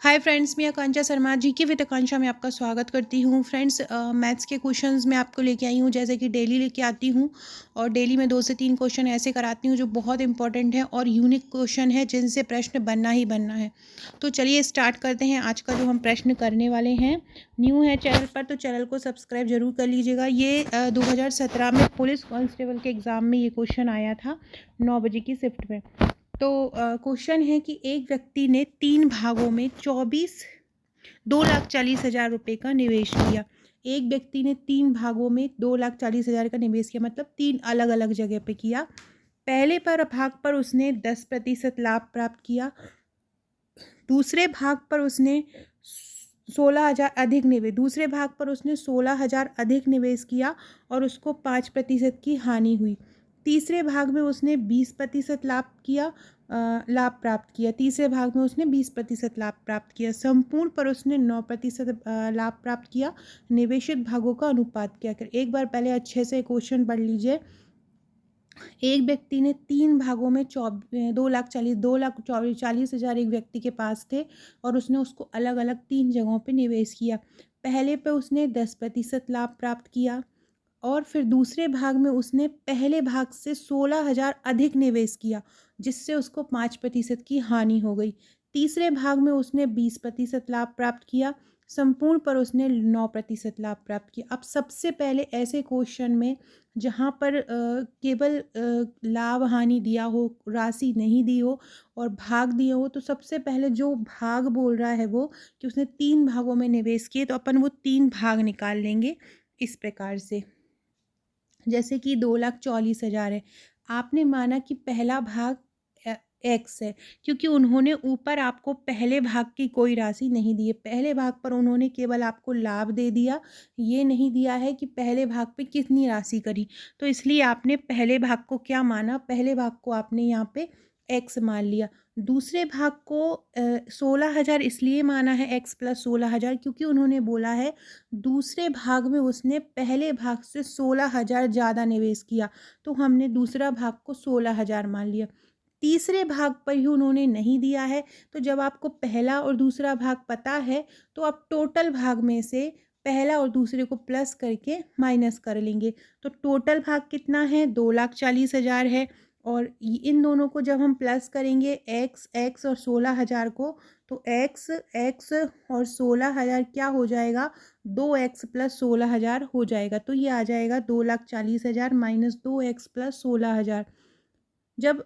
Hi friends, मैं आकांक्षा Sharma GK with आकांक्षा में आपका स्वागत करती हूँ। फ्रेंड्स, मैथ्स के क्वेश्चंस मैं आपको लेके आई हूँ, जैसे कि डेली लेके आती हूँ। और डेली में 2 से 3 क्वेश्चन ऐसे कराती हूँ जो बहुत इंपॉर्टेंट है और यूनिक क्वेश्चन है, जिनसे प्रश्न बनना ही बनना है। तो चलिए स्टार्ट करते हैं आज का जो हम प्रश्न करने वाले हैं। न्यू है चैनल पर तो चैनल को सब्सक्राइब जरूर कर लीजिएगा। ये 2017 में पुलिस कांस्टेबल के एग्ज़ाम में ये क्वेश्चन आया था 9 बजे की शिफ्ट में। तो क्वेश्चन है कि एक व्यक्ति ने 3 भागों में 2,40,000 रुपये का निवेश किया। एक व्यक्ति ने 3 भागों में 2,40,000 का निवेश किया, मतलब 3 अलग अलग जगह पे किया। पहले पर भाग पर उसने 10% लाभ प्राप्त किया। दूसरे भाग पर उसने 16,000 अधिक निवेश दूसरे भाग पर उसने 16,000 अधिक निवेश किया और उसको 5% की हानि हुई। तीसरे भाग में उसने 20% लाभ प्राप्त किया। तीसरे भाग में उसने 20% लाभ प्राप्त किया। संपूर्ण पर उसने 9% लाभ प्राप्त किया। निवेशित भागों का अनुपात क्या कर। एक बार पहले अच्छे से क्वेश्चन पढ़ लीजिए। एक व्यक्ति ने 3 भागों में 2,40,000 एक व्यक्ति के पास थे और उसने उसको अलग अलग 3 जगहों पे निवेश किया। पहले पे उसने 10% लाभ प्राप्त किया और फिर दूसरे भाग में उसने पहले भाग से 16,000 अधिक निवेश किया, जिससे उसको 5% की हानि हो गई। तीसरे भाग में उसने 20% लाभ प्राप्त किया। संपूर्ण पर उसने 9% लाभ प्राप्त किया। अब सबसे पहले ऐसे क्वेश्चन में जहाँ पर केवल लाभ हानि दिया हो, राशि नहीं दी हो और भाग दिए हो, तो सबसे पहले जो भाग बोल रहा है वो कि उसने 3 भागों में निवेश किए, तो अपन वो 3 भाग निकाल लेंगे इस प्रकार से। जैसे कि 2,40,000 है। आपने माना कि पहला भाग एक्स है, क्योंकि उन्होंने ऊपर आपको पहले भाग की कोई राशि नहीं दी है। पहले भाग पर उन्होंने केवल आपको लाभ दे दिया, ये नहीं दिया है कि पहले भाग पे कितनी राशि करी। तो इसलिए आपने पहले भाग को क्या माना, पहले भाग को आपने यहाँ पे एक्स मान लिया। दूसरे भाग को 16,000 इसलिए माना है एक्स प्लस 16,000, क्योंकि उन्होंने बोला है दूसरे भाग में उसने पहले भाग से 16,000 ज़्यादा निवेश किया, तो हमने दूसरा भाग को 16,000 मान लिया। तीसरे भाग पर ही उन्होंने नहीं दिया है, तो जब आपको पहला और दूसरा भाग पता है तो आप टोटल भाग में से पहला और दूसरे को प्लस करके माइनस कर लेंगे। तो टोटल भाग कितना है, 2,40,000 है। और इन दोनों को जब हम प्लस करेंगे, एक्स और 16,000 को, तो एक्स एक्स और 16,000 क्या हो जाएगा, 2x प्लस 16,000 हो जाएगा। तो ये आ जाएगा 2,40,000 माइनस 2x प्लस 16,000। जब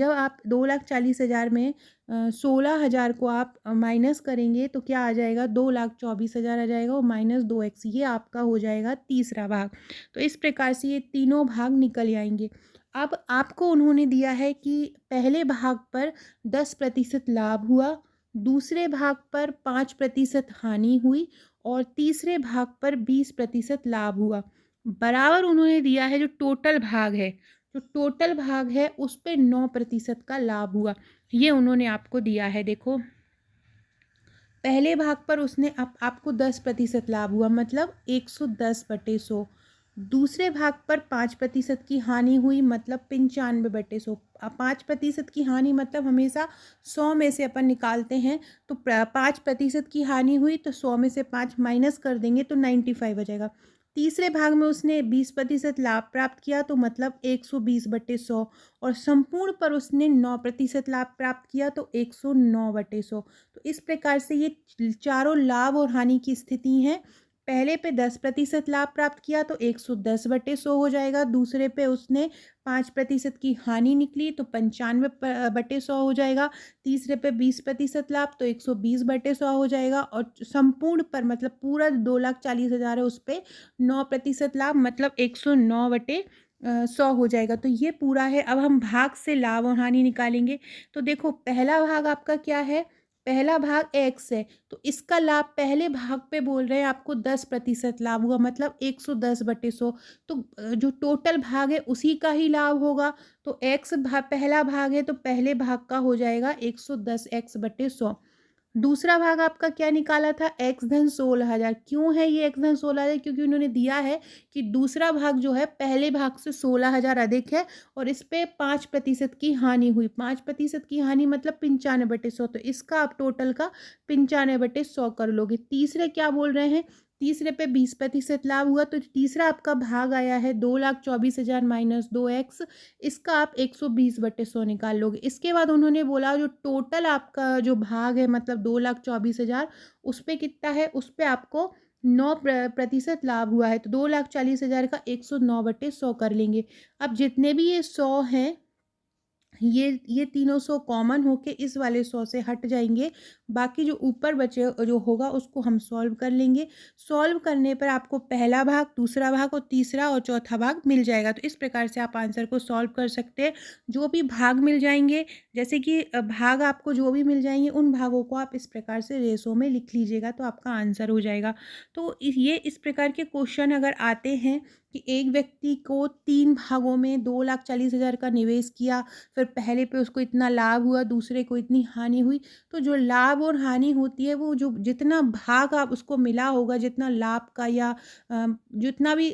आप 2,40,000 में 16,000 को आप माइनस करेंगे तो क्या आ जाएगा, 2,24,000 आ जाएगा और माइनस 2x, ये आपका हो जाएगा तीसरा भाग। तो इस प्रकार से ये तीनों भाग निकल आएंगे। अब आपको उन्होंने दिया है कि पहले भाग पर 10% लाभ हुआ, दूसरे भाग पर 5% हानि हुई और तीसरे भाग पर 20% लाभ हुआ। बराबर उन्होंने दिया है जो टोटल भाग है उस पे 9% का लाभ हुआ, ये उन्होंने आपको दिया है। देखो, पहले भाग पर उसने आपको 10% लाभ हुआ, मतलब 110/100। दूसरे भाग पर 5% की हानि हुई, मतलब 95/100। 5% की हानि मतलब हमेशा 100 में से अपन निकालते हैं, तो 5% की हानि हुई तो 100 में से 5 माइनस कर देंगे तो 95 आ जाएगा। तीसरे भाग में उसने 20% लाभ प्राप्त किया, तो मतलब 120/100। और संपूर्ण पर उसने 9% लाभ प्राप्त किया, तो 109/100। तो इस प्रकार से ये चारों लाभ और हानि की स्थिति हैं। पहले पे 10% लाभ प्राप्त किया तो 110/100 हो जाएगा। दूसरे पे उसने 5% की हानि निकली तो 95/100 हो जाएगा। तीसरे पे 20% लाभ तो 120/100 हो जाएगा। और संपूर्ण पर मतलब पूरा 2,40,000 है, उस पर 9% लाभ मतलब 109/100 हो जाएगा। तो ये पूरा है। अब हम भाग से लाभ और हानि निकालेंगे। तो देखो, पहला भाग आपका क्या है, पहला भाग एक्स है, तो इसका लाभ पहले भाग पे बोल रहे हैं आपको 10% लाभ हुआ, मतलब 110/100। तो जो टोटल भाग है उसी का ही लाभ होगा। तो एक्स पहला भाग है तो पहले भाग का हो जाएगा 110x/100। दूसरा भाग आपका क्या निकाला था, x धन 16,000। क्यों है ये x धन 16,000? क्योंकि उन्होंने दिया है कि दूसरा भाग जो है पहले भाग से 16,000 अधिक है और इस पे 5% की हानि हुई। 5% की हानि मतलब 95/100, तो इसका आप टोटल का 95/100 कर लोगे। तीसरे क्या बोल रहे हैं, तीसरे पे 20% लाभ हुआ, तो तीसरा आपका भाग आया है 2,24,000 माइनस 2x, इसका आप 120/100 निकाल लोगे। इसके बाद उन्होंने बोला जो टोटल आपका जो भाग है मतलब 2,24,000, उस पे कितना है, उस पे आपको 9% लाभ हुआ है, तो 2,40,000 का 109/100 कर लेंगे। अब जितने भी ये 100 हैं, ये तीनों 100 कॉमन होके इस वाले 100 से हट जाएंगे। बाकी जो ऊपर बचे जो होगा उसको हम सॉल्व कर लेंगे। सॉल्व करने पर आपको पहला भाग, दूसरा भाग और तीसरा और चौथा भाग मिल जाएगा। तो इस प्रकार से आप आंसर को सॉल्व कर सकते हैं। जो भी भाग मिल जाएंगे, जैसे कि भाग आपको जो भी मिल जाएंगे उन भागों को आप इस प्रकार से रेशो में लिख लीजिएगा, तो आपका आंसर हो जाएगा। तो ये इस प्रकार के क्वेश्चन अगर आते हैं कि एक व्यक्ति को 3 भागों में 2,40,000 का निवेश किया, फिर पहले पे उसको इतना लाभ हुआ, दूसरे को इतनी हानि हुई, तो जो लाभ और हानि होती है वो जो जितना भाग आप उसको मिला होगा, जितना लाभ का या जितना भी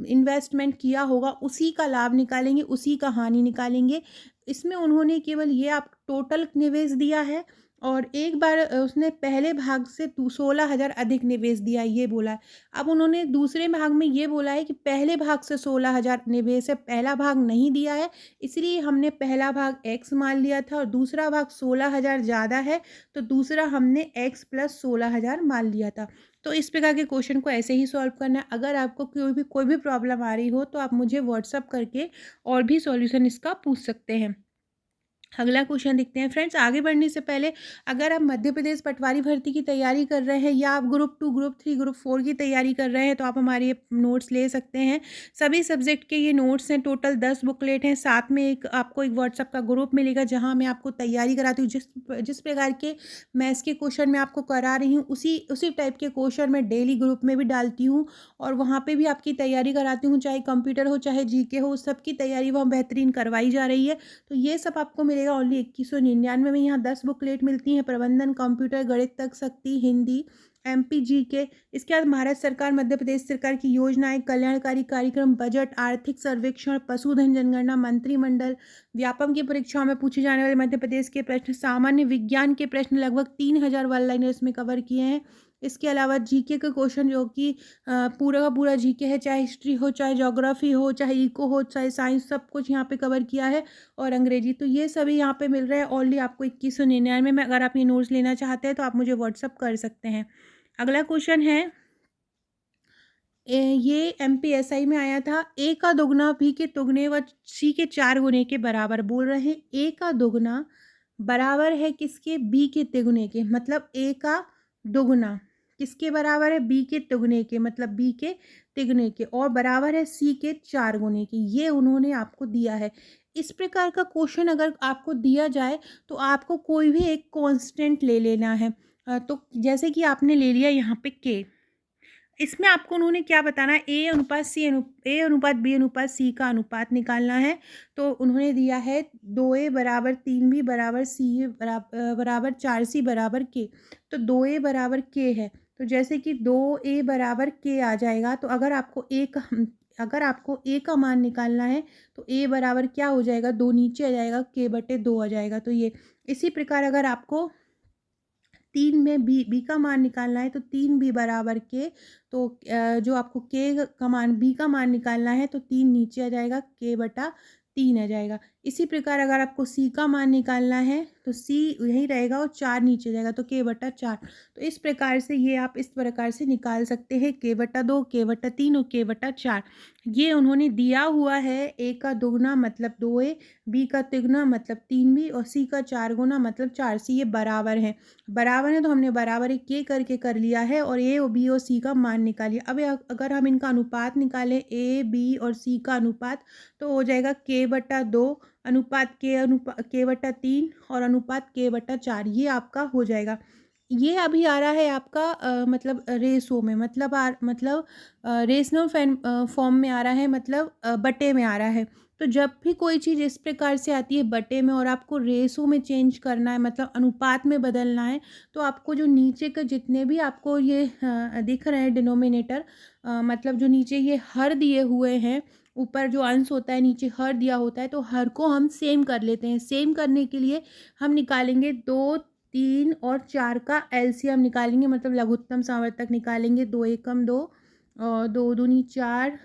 इन्वेस्टमेंट किया होगा उसी का लाभ निकालेंगे, उसी का हानि निकालेंगे। इसमें उन्होंने केवल ये आप टोटल निवेश दिया है और एक बार उसने पहले भाग से 16,000 अधिक निवेश दिया, ये बोला है। अब उन्होंने दूसरे भाग में ये बोला है कि पहले भाग से 16,000 निवेश है, पहला भाग नहीं दिया है, इसलिए हमने पहला भाग x मान लिया था और दूसरा भाग 16,000 ज़्यादा है, तो दूसरा हमने x प्लस 16,000 मान लिया था। तो इस प्रकार के क्वेश्चन को ऐसे ही सॉल्व करना है। अगर आपको कोई भी प्रॉब्लम आ रही हो तो आप मुझे व्हाट्सअप करके और भी सॉल्यूशन इसका पूछ सकते हैं। अगला क्वेश्चन देखते हैं फ्रेंड्स। आगे बढ़ने से पहले अगर आप मध्य प्रदेश पटवारी भर्ती की तैयारी कर रहे हैं या आप ग्रुप 2, ग्रुप 3, ग्रुप 4 की तैयारी कर रहे हैं तो आप हमारे ये नोट्स ले सकते हैं। सभी सब्जेक्ट के ये नोट्स हैं, टोटल 10 बुकलेट हैं, साथ में आपको एक व्हाट्सअप का ग्रुप मिलेगा जहाँ मैं आपको तैयारी कराती हूँ। जिस जिस प्रकार के मैथ्स के क्वेश्चन मैं आपको करा रही हूँ उसी उसी टाइप के क्वेश्चन मैं डेली ग्रुप में भी डालती हूँ और वहाँ पर भी आपकी तैयारी कराती हूँ, चाहे कंप्यूटर हो चाहे GK हो, सबकी तैयारी वहाँ बेहतरीन करवाई जा रही है। तो ये सब आपको मिलेगा ओनली 2199 में। यहाँ 10 बुकलेट मिलती हैं, प्रबंधन, कंप्यूटर, गणित तक शक्ति, हिंदी, MP GK। इसके बाद भारत सरकार, मध्य प्रदेश सरकार की योजनाएं, कल्याणकारी कार्यक्रम, बजट, आर्थिक सर्वेक्षण, पशुधन जनगणना, मंत्रिमंडल, व्यापम की परीक्षाओं में पूछे जाने वाले मध्य प्रदेश के प्रश्न, सामान्य विज्ञान के प्रश्न लगभग 3,000 वन लाइनर्स में कवर किए हैं। इसके अलावा GK के क्वेश्चन जो कि पूरा का पूरा GK है, चाहे हिस्ट्री हो, चाहे ज्योग्राफी हो, चाहे इको हो, चाहे साइंस, सब कुछ यहाँ पे कवर किया है और अंग्रेजी। तो ये सभी यहाँ पे मिल रहा है ओनली आपको 2199 में। अगर आप ये नोट्स लेना चाहते हैं तो आप मुझे व्हाट्सअप कर सकते हैं। अगला क्वेश्चन है, ये MPSI में आया था। A का दोगुना B के तुगने व C के 4 गुने के बराबर। बोल रहे हैं A का दोगुना बराबर है किसके, B के तिगुने के। मतलब A का दोगुना किसके बराबर है, B के तिगुने के, मतलब B के तिगुने के, और बराबर है C के 4 गुने के। ये उन्होंने आपको दिया है। इस प्रकार का क्वेश्चन अगर आपको दिया जाए तो आपको कोई भी एक कांस्टेंट ले लेना है। तो जैसे कि आपने ले लिया यहाँ पे K, इसमें आपको उन्होंने क्या बताना है, A अनुपात B अनुपात C का अनुपात निकालना है। तो उन्होंने दिया है 2A बराबर 3B बराबर C बराबर 4C बराबर K। तो 2A बराबर K है, तो जैसे कि 2A बराबर K आ जाएगा। तो अगर आपको A का मान निकालना है तो A बराबर क्या हो जाएगा, 2 नीचे आ जाएगा, K/2 आ जाएगा। तो ये इसी प्रकार अगर आपको 3 में बी का मान निकालना है तो 3B बराबर K। तो जो आपको K का मान, B का मान निकालना है तो 3 नीचे आ जाएगा, K/3 आ जाएगा। इसी प्रकार अगर आपको C का मान निकालना है तो C यही रहेगा और 4 नीचे आ जाएगा, तो K/4। तो इस प्रकार से ये आप इस प्रकार से निकाल सकते हैं, K/2, K/3 और K/4। ये उन्होंने दिया हुआ है। A का दोगुना मतलब 2A, B का तिगुना मतलब 3B और C का 4 गुना मतलब 4C। ये बराबर है, बराबर है तो हमने बराबर एक K करके कर लिया है और A और B और C का मान निकालिए। अब अगर हम इनका अनुपात निकालें, A, B और C का अनुपात, तो हो जाएगा K/2 अनुपात K/3 और अनुपात K/4। ये आपका हो जाएगा। ये अभी आ रहा है आपका मतलब रेशो में, मतलब रेशनल फॉर्म में आ रहा है, मतलब बटे में आ रहा है। तो जब भी कोई चीज़ इस प्रकार से आती है बटे में और आपको रेशो में चेंज करना है, मतलब अनुपात में बदलना है, तो आपको जो नीचे के जितने भी आपको ये दिख रहे हैं डिनोमिनेटर, मतलब जो नीचे ये हर दिए हुए हैं, ऊपर जो अंश होता है नीचे हर दिया होता है, तो हर को हम सेम कर लेते हैं। सेम करने के लिए हम निकालेंगे 2, 3 और 4 का एलसीएम निकालेंगे, मतलब लघुत्तम सावर्तक निकालेंगे। 2 एकम 2 और 2 दूनी 4,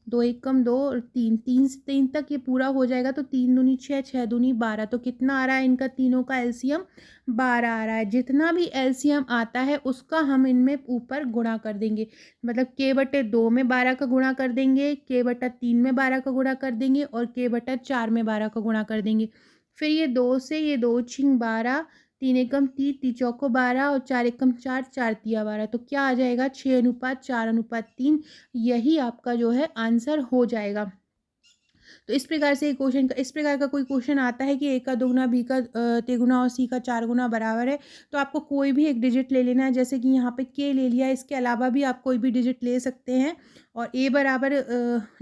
2 एकम 2 और 3, 3 से 3 तक ये पूरा हो जाएगा, तो 3 दूनी 6, 6 दूनी 12। तो कितना आ रहा है इनका तीनों का एलसीएम? 12 आ रहा है। जितना भी एलसीएम आता है उसका हम इनमें ऊपर गुणा कर देंगे, मतलब k/2 में 12 का गुणा कर देंगे, k/3 में 12 का गुणा कर देंगे और k/4 में 12 का गुणा कर देंगे। फिर ये 2 से ये 2 छिंग 12, 3 एकम 3, 3 चौको 12 और 4 एकम 4, 4 तिया 12। तो क्या आ जाएगा? 6:4:3। यही आपका जो है आंसर हो जाएगा। तो इस प्रकार से इस प्रकार का कोई क्वेश्चन आता है कि ए का दोगुना बी का तिगुना और सी का 4 गुना बराबर है, तो आपको कोई भी एक डिजिट ले लेना है। जैसे कि यहाँ पे के ले लिया, इसके अलावा भी आप कोई भी डिजिट ले सकते हैं और ए बराबर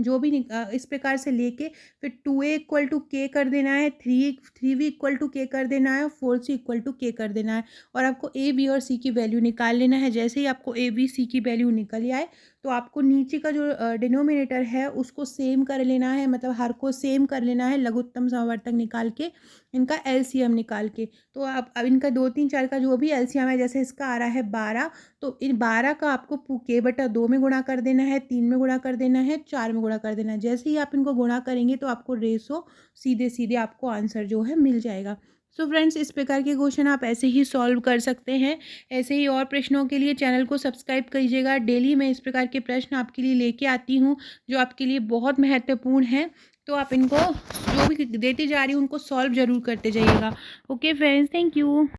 जो भी इस प्रकार से लेके फिर 2a इक्वल टू के कर देना है, 3 भी इक्वल टू के कर देना है, 4c इक्वल टू के कर देना है और आपको ए बी और सी की वैल्यू निकाल लेना है। जैसे ही आपको ए बी सी की वैल्यू निकल आए तो आपको नीचे का जो डिनोमिनेटर है उसको सेम कर लेना है, मतलब हर को सेम कर लेना है लघुत्तम सावर्तक निकाल के, इनका एलसीएम निकाल के। तो आप अब इनका 2, 3, 4 का जो भी एलसीएम है, जैसे इसका आ रहा है 12, तो इन 12 का आपको k/2 में गुणा कर देना है, 3 में गुणा कर देना है, 4 में गुणा कर देना है। जैसे ही आप इनको गुणा करेंगे तो आपको रेशो सीधे सीधे आपको आंसर जो है मिल जाएगा। सो फ्रेंड्स, इस प्रकार के क्वेश्चन आप ऐसे ही सॉल्व कर सकते हैं। ऐसे ही और प्रश्नों के लिए चैनल को सब्सक्राइब कीजिएगा। डेली मैं इस प्रकार के प्रश्न आपके लिए लेके आती हूँ जो आपके लिए बहुत महत्वपूर्ण है, तो आप इनको जो भी देती जा रही हूँ उनको सॉल्व ज़रूर करते जाइएगा। Okay friends, thank you.